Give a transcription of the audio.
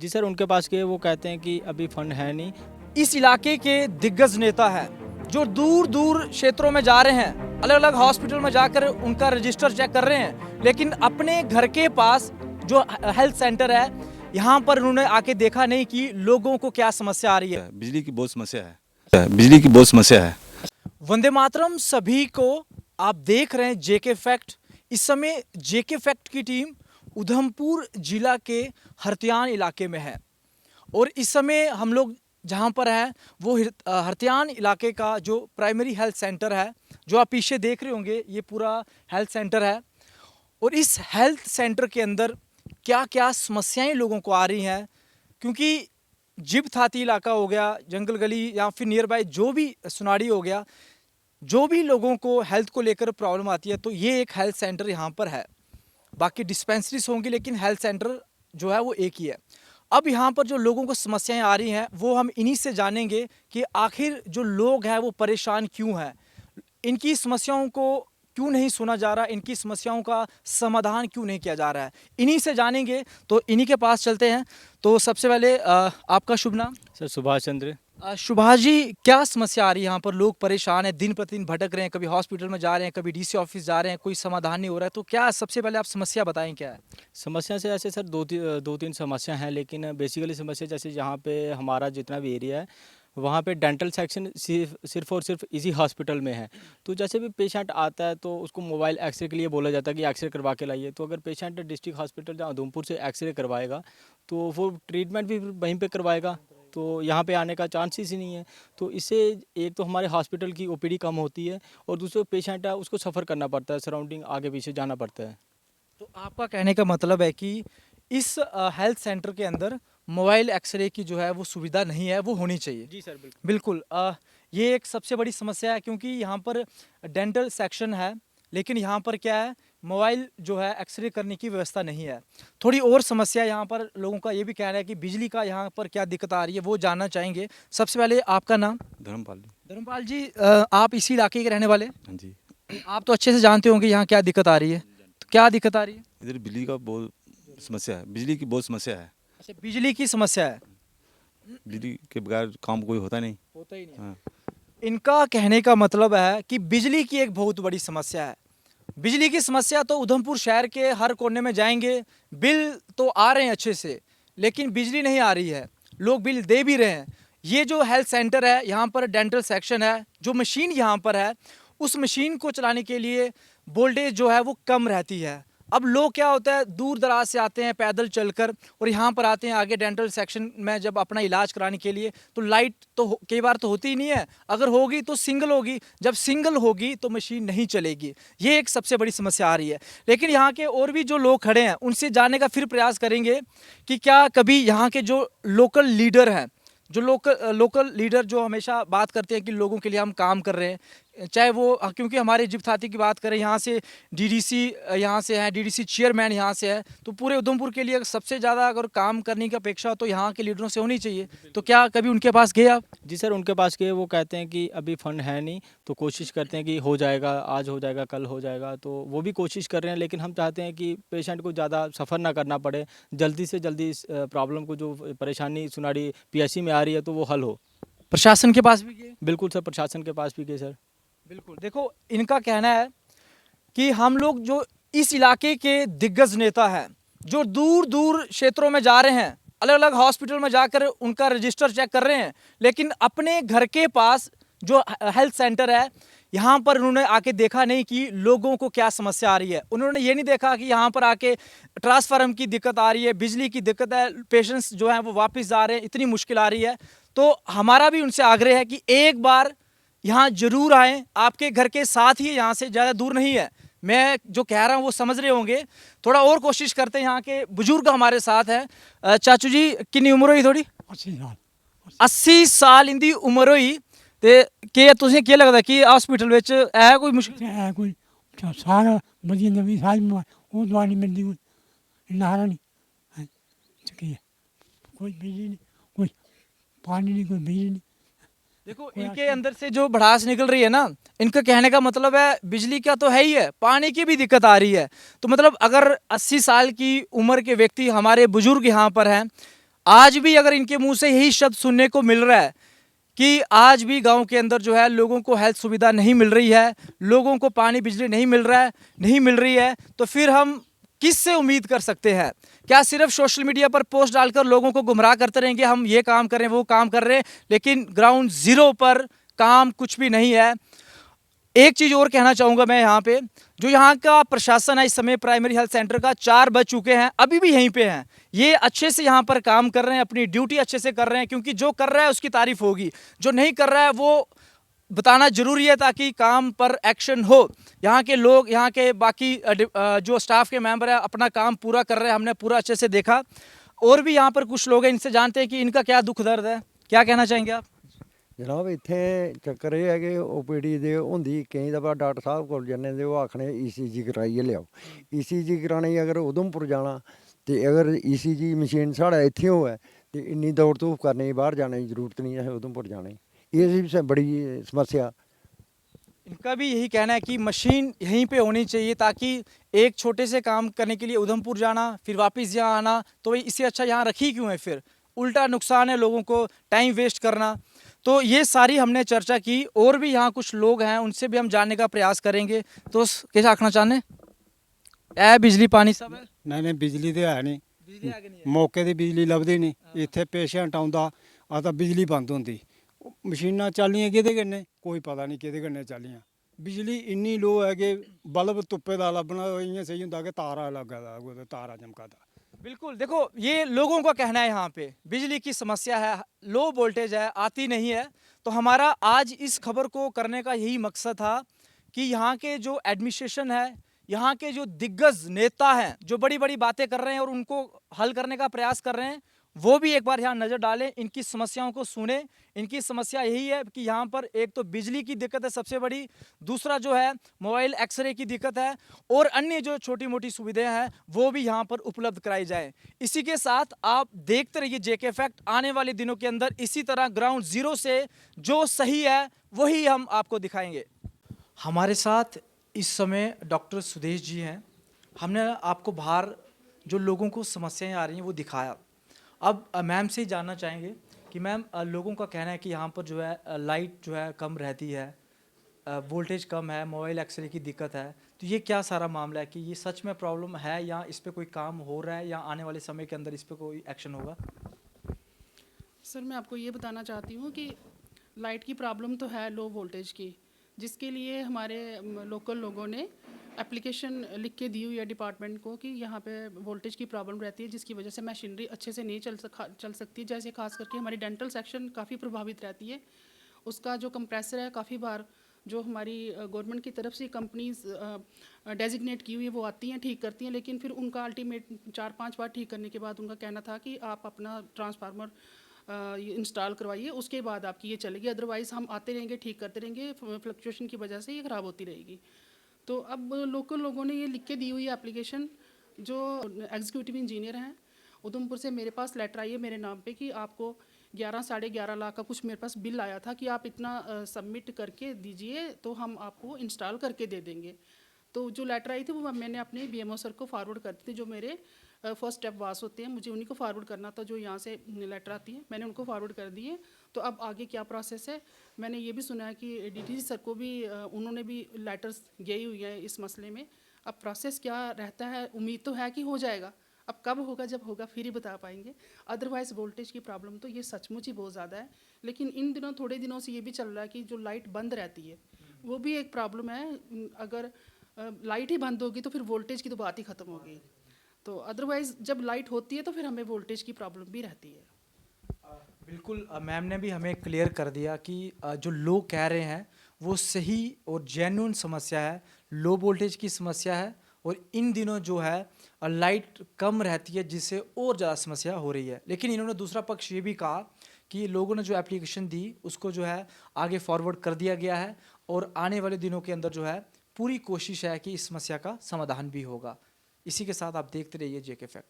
जी sir, उनके पास के वो कहते हैं कि अभी फंड है नहीं। इस इलाके के दिग्गज नेता हैं जो दूर दूर क्षेत्रों में जा रहे हैं, अलग अलग हॉस्पिटल में जाकर उनका रजिस्टर चेक कर रहे हैं, लेकिन अपने घर के पास जो हेल्थ सेंटर है यहाँ पर उन्होंने आके देखा नहीं कि लोगों को क्या समस्या आ रही है। बिजली की बहुत समस्या है, बिजली की बहुत समस्या है। वंदे मातरम सभी को आप देख रहे हैं जेके फैक्ट। इस समय जेके फैक्ट की टीम उधमपुर जिला के हरतियान इलाके में है और इस समय हम लोग जहाँ पर हैं वो हरतियान इलाके का जो प्राइमरी हेल्थ सेंटर है, जो आप पीछे देख रहे होंगे, ये पूरा हेल्थ सेंटर है। और इस हेल्थ सेंटर के अंदर क्या क्या समस्याएं लोगों को आ रही हैं, क्योंकि जिब थाती इलाका हो गया, जंगल गली या फिर नियर बाय जो भी सुनाड़ी हो गया, जो भी लोगों को हेल्थ को लेकर प्रॉब्लम आती है तो ये एक हेल्थ सेंटर यहाँ पर है। बाकी डिस्पेंसरीज होंगी लेकिन हेल्थ सेंटर जो है वो एक ही है। अब यहाँ पर जो लोगों को समस्याएं आ रही हैं वो हम इन्हीं से जानेंगे कि आखिर जो लोग हैं वो परेशान क्यों हैं, इनकी समस्याओं को क्यों नहीं सुना जा रहा, इनकी समस्याओं का समाधान क्यों नहीं किया जा रहा है, इन्हीं से जानेंगे। तो इन्हीं के पास चलते हैं। तो सबसे पहले आपका शुभ नाम? सर सुभाष चंद्र। सुभाष जी, क्या समस्या आ रही है यहाँ पर? लोग परेशान हैं, दिन प्रतिदिन भटक रहे हैं, कभी हॉस्पिटल में जा रहे हैं, कभी डीसी ऑफिस जा रहे हैं, कोई समाधान नहीं हो रहा है। तो क्या सबसे पहले आप समस्या बताएं क्या है? समस्या से ऐसे सर दो तीन समस्या हैं, लेकिन बेसिकली समस्या जैसे जहाँ पे हमारा जितना भी एरिया है वहाँ पे डेंटल सेक्शन सिर्फ और सिर्फ इसी हॉस्पिटल में है। तो जैसे भी पेशेंट आता है तो उसको मोबाइल एक्सरे के लिए बोला जाता है कि एक्सरे करवा के लाइए। तो अगर पेशेंट डिस्ट्रिक्ट हॉस्पिटल जहाँ उधमपुर से एक्सरे करवाएगा तो वो ट्रीटमेंट भी वहीं पे करवाएगा, तो यहाँ पे आने का चांसेस ही नहीं है। तो इससे एक तो हमारे हॉस्पिटल की ओपीडी कम होती है और दूसरा पेशेंट है उसको सफ़र करना पड़ता है, सराउंडिंग आगे पीछे जाना पड़ता है। तो आपका कहने का मतलब है कि इस हेल्थ सेंटर के अंदर मोबाइल एक्सरे की जो है वो सुविधा नहीं है, वो होनी चाहिए। जी सर, बिल्कुल बिल्कुल। ये एक सबसे बड़ी समस्या है, क्योंकि यहाँ पर डेंटल सेक्शन है लेकिन यहाँ पर क्या है, मोबाइल जो है एक्सरे करने की व्यवस्था नहीं है। थोड़ी और समस्या यहाँ पर लोगों का ये भी कहना है कि बिजली का यहाँ पर क्या दिक्कत आ रही है, वो जानना चाहेंगे। सबसे पहले आपका नाम? धर्मपाल। धर्मपाल जी, आप इसी इलाके के रहने वाले? हाँ जी। आप तो अच्छे से जानते होंगे यहाँ क्या दिक्कत आ रही है। तो क्या दिक्कत आ रही है? इधर बिजली का बहुत समस्या है, बिजली की बहुत समस्या है। अच्छा, बिजली की समस्या है। बिजली के बगैर काम कोई होता नहीं। होता ही नहीं। हाँ। इनका कहने का मतलब है कि बिजली की एक बहुत बड़ी समस्या है। बिजली की समस्या तो उधमपुर शहर के हर कोने में जाएंगे, बिल तो आ रहे हैं अच्छे से, लेकिन बिजली नहीं आ रही है। लोग बिल दे भी रहे हैं। ये जो हेल्थ सेंटर है, यहाँ पर डेंटल सेक्शन है, जो मशीन यहाँ पर है, उस मशीन को चलाने के लिए वोल्टेज जो है वो कम रहती है। अब लोग क्या होता है, दूर दराज से आते हैं पैदल चलकर और यहाँ पर आते हैं आगे डेंटल सेक्शन में जब अपना इलाज कराने के लिए, तो लाइट तो कई बार तो होती ही नहीं है, अगर होगी तो सिंगल होगी, जब सिंगल होगी तो मशीन नहीं चलेगी। ये एक सबसे बड़ी समस्या आ रही है। लेकिन यहाँ के और भी जो लोग खड़े हैं उनसे जानने का फिर प्रयास करेंगे कि क्या कभी यहाँ के जो लोकल लीडर हैं, जो लोकल लीडर जो हमेशा बात करते हैं कि लोगों के लिए हम काम कर रहे हैं, चाहे वो, क्योंकि हमारे जिब थाती की बात करें, यहाँ से डीडीसी यहाँ से है, डीडीसी चेयरमैन यहाँ से है, तो पूरे उधमपुर के लिए सबसे ज़्यादा अगर काम करने की अपेक्षा तो यहाँ के लीडरों से होनी चाहिए। तो क्या कभी उनके पास गए आप? जी सर, उनके पास के वो कहते हैं कि अभी फंड है नहीं, तो कोशिश करते हैं कि हो जाएगा, आज हो जाएगा, कल हो जाएगा। तो वो भी कोशिश कर रहे हैं, लेकिन हम चाहते हैं कि पेशेंट को ज़्यादा सफ़र ना करना पड़े, जल्दी से जल्दी इस प्रॉब्लम को, जो परेशानी सुनाड़ी पीएचसी में आ रही है, तो वो हल हो। प्रशासन के पास भी गए? बिल्कुल सर, प्रशासन के पास भी गए सर। बिल्कुल। देखो, इनका कहना है कि हम लोग जो इस इलाके के दिग्गज नेता हैं जो दूर दूर क्षेत्रों में जा रहे हैं, अलग अलग हॉस्पिटल में जाकर उनका रजिस्टर चेक कर रहे हैं, लेकिन अपने घर के पास जो हेल्थ सेंटर है यहाँ पर उन्होंने आके देखा नहीं कि लोगों को क्या समस्या आ रही है। उन्होंने ये नहीं देखा कि यहाँ पर आके ट्रांसफार्मर की दिक्कत आ रही है, बिजली की दिक्कत है, पेशेंट्स जो हैं वो वापस जा रहे हैं, इतनी मुश्किल आ रही है। तो हमारा भी उनसे आग्रह है कि एक बार यहाँ जरूर आएँ, आपके घर के साथ ही, यहाँ से ज़्यादा दूर नहीं है। मैं जो कह रहा हूँ वो समझ रहे होंगे, थोड़ा और कोशिश करते हैं। यहाँ के बुजुर्ग हमारे साथ है। चाचू जी, कितनी उम्र हुई? थोड़ी 80 साल। 80 साल इंदी उम्र हुई ते के तुसें केह् लगदा कि हॉस्पिटल विच है कोई मुश्किल? है कोई सारा बदिया नवी सारी वो दवा नहीं मिलती, कोई इलाज नहीं है। की है, कोई बिजली नहीं, कोई पानी नहीं, कोई बिजली नहीं। देखो, इनके अंदर से जो भड़ास निकल रही है ना, इनका कहने का मतलब है बिजली का तो है ही है, पानी की भी दिक्कत आ रही है। तो मतलब अगर 80 साल की उम्र के व्यक्ति, हमारे बुजुर्ग यहाँ पर हैं, आज भी अगर इनके मुंह से यही शब्द सुनने को मिल रहा है कि आज भी गांव के अंदर जो है लोगों को हेल्थ सुविधा नहीं मिल रही है, लोगों को पानी बिजली नहीं मिल रहा है, नहीं मिल रही है, तो फिर हम किस से उम्मीद कर सकते हैं? क्या सिर्फ सोशल मीडिया पर पोस्ट डालकर लोगों को गुमराह करते रहेंगे, हम ये काम कर रहे हैं वो काम कर रहे हैं, लेकिन ग्राउंड जीरो पर काम कुछ भी नहीं है। एक चीज़ और कहना चाहूँगा मैं यहाँ पे, जो यहाँ का प्रशासन है इस समय प्राइमरी हेल्थ सेंटर का 4 बज चुके हैं, अभी भी यहीं पे हैं, ये अच्छे से यहाँ पर काम कर रहे हैं, अपनी ड्यूटी अच्छे से कर रहे हैं, क्योंकि जो कर रहा है उसकी तारीफ होगी, जो नहीं कर रहा है वो बताना जरूरी है ताकि काम पर एक्शन हो। यहाँ के लोग, यहाँ के बाकी जो स्टाफ के मेंबर है अपना काम पूरा कर रहे हैं, हमने पूरा अच्छे से देखा। और भी यहाँ पर कुछ लोग हैं, इनसे जानते हैं कि इनका क्या दुख दर्द है, क्या कहना चाहेंगे आप? जनाब इत्थे चक्कर ये है कि ओपीडी दे होंदी केईं दफा डॉक्टर साहब कोल जन्ने ते ओह् आखने ईसीजी कराइयै लेआओ। ईसीजी कराने गी अगर उधमपुर जाना ते अगर ईसीजी मशीन साढ़े इत्थे होऐ ते इन्नी दौड़ धूप करने की बाहर जाने की जरूरत नहीं है उधमपुर जाने की। ये भी बड़ी समस्या। इनका भी यही कहना है कि मशीन यहीं पे होनी चाहिए ताकि एक छोटे से काम करने के लिए उधमपुर जाना फिर वापस यहाँ आना, तो इससे अच्छा यहाँ रखी क्यों है? फिर उल्टा नुकसान है लोगों को, टाइम वेस्ट करना। तो ये सारी हमने चर्चा की। और भी यहाँ कुछ लोग हैं, उनसे भी हम जानने का प्रयास करेंगे। तो कैसे आखना चाहने ए बिजली पानी सब है? नहीं नहीं बिजली तो है नहीं, बिजली आगे नहीं है। मौके दी बिजली लभदी नहीं। इत्थे पेशेंट आउंदा आ तां बिजली बंद होंदी, मशीनां चलियां किहदे कन्नै कोई पता नहीं किहदे कन्नै चलियां। बिजली इन्नी लो है कि बल्ब तुप्पे दा लब्भना इ'यां सेही होंदा कि तारा लग्गा दा कुतै तारा चमका दा। बिल्कुल, देखो ये लोगों का कहना है, यहाँ पे बिजली की समस्या है, लो वोल्टेज है, आती नहीं है। तो हमारा आज इस खबर को करने का यही मकसद था कि यहाँ के जो एडमिनिस्ट्रेशन है, यहाँ के जो दिग्गज नेता हैं, जो बड़ी बड़ी बातें कर रहे हैं और उनको हल करने का प्रयास कर रहे हैं, वो भी एक बार यहाँ नज़र डालें, इनकी समस्याओं को सुने। इनकी समस्या यही है कि यहाँ पर एक तो बिजली की दिक्कत है सबसे बड़ी, दूसरा जो है मोबाइल एक्सरे की दिक्कत है, और अन्य जो छोटी मोटी सुविधाएं हैं वो भी यहाँ पर उपलब्ध कराई जाए। इसी के साथ आप देखते रहिए जेके फैक्ट, आने वाले दिनों के अंदर इसी तरह ग्राउंड जीरो से जो सही है वही हम आपको दिखाएंगे। हमारे साथ इस समय डॉक्टर सुदेश जी हैं। हमने आपको बाहर जो लोगों को समस्याएं आ रही हैं वो दिखाया। अब मैम से ही जानना चाहेंगे कि मैम, लोगों का कहना है कि यहाँ पर जो है लाइट जो है कम रहती है, वोल्टेज कम है, मोबाइल एक्सरे की दिक्कत है, तो ये क्या सारा मामला है कि ये सच में प्रॉब्लम है या इस पे कोई काम हो रहा है या आने वाले समय के अंदर इस पे कोई एक्शन होगा? सर मैं आपको ये बताना चाहती हूँ कि लाइट की प्रॉब्लम तो है लो वोल्टेज की, जिसके लिए हमारे लोकल लोगों ने एप्लीकेशन लिख के दी हुई है डिपार्टमेंट को कि यहाँ पे वोल्टेज की प्रॉब्लम रहती है, जिसकी वजह से मशीनरी अच्छे से नहीं चल सकती। जैसे खास करके हमारी डेंटल सेक्शन काफ़ी प्रभावित रहती है। उसका जो कंप्रेसर है काफ़ी बार जो हमारी गवर्नमेंट की तरफ से कंपनीज डेजिग्नेट की हुई है वो आती हैं, ठीक करती हैं, लेकिन फिर उनका अल्टीमेट 4-5 बार ठीक करने के बाद उनका कहना था कि आप अपना ट्रांसफार्मर इंस्टॉल करवाइए, उसके बाद आपकी ये चलेगी, अदरवाइज़ हम आते रहेंगे ठीक करते रहेंगे, फ्लक्चुएशन की वजह से ये ख़राब होती रहेगी। तो अब लोकल लोगों ने ये लिख के दी हुई है एप्लीकेशन, जो एग्जीक्यूटिव इंजीनियर हैं उधमपुर से मेरे पास लेटर आई है मेरे नाम पे कि आपको 11-11.5 लाख का कुछ मेरे पास बिल आया था कि आप इतना सबमिट करके दीजिए तो हम आपको इंस्टॉल करके दे देंगे। तो जो लेटर आई थी वो मैंने अपने बीएमओ सर को फॉरवर्ड कर दी थी, जो मेरे फर्स्ट स्टेप वास होते हैं, मुझे उन्हीं को फॉरवर्ड करना था, जो यहाँ से लेटर आती है मैंने उनको फॉरवर्ड कर दिए। तो अब आगे क्या प्रोसेस है, मैंने ये भी सुना है कि डीटीसी सर को भी उन्होंने भी लेटर्स गई हुई है इस मसले में। अब प्रोसेस क्या रहता है, उम्मीद तो है कि हो जाएगा, अब कब होगा जब होगा फिर ही बता पाएंगे। अदरवाइज़ वोल्टेज की प्रॉब्लम तो ये सचमुच ही बहुत ज़्यादा है, लेकिन इन दिनों थोड़े दिनों से ये भी चल रहा है कि जो लाइट बंद रहती है वो भी एक प्रॉब्लम है। अगर लाइट ही बंद होगी तो फिर वोल्टेज की तो बात ही ख़त्म होगी। तो अदरवाइज़ जब लाइट होती है तो फिर हमें वोल्टेज की प्रॉब्लम भी रहती है। बिल्कुल, मैम ने भी हमें क्लियर कर दिया कि जो लोग कह रहे हैं वो सही और जेन्युइन समस्या है, लो वोल्टेज की समस्या है, और इन दिनों जो है लाइट कम रहती है जिससे और ज़्यादा समस्या हो रही है। लेकिन इन्होंने दूसरा पक्ष ये भी कहा कि लोगों ने जो एप्लीकेशन दी उसको जो है आगे फॉरवर्ड कर दिया गया है, और आने वाले दिनों के अंदर जो है पूरी कोशिश है कि इस समस्या का समाधान भी होगा। इसी के साथ आप देखते रहिए जेके फैक्ट।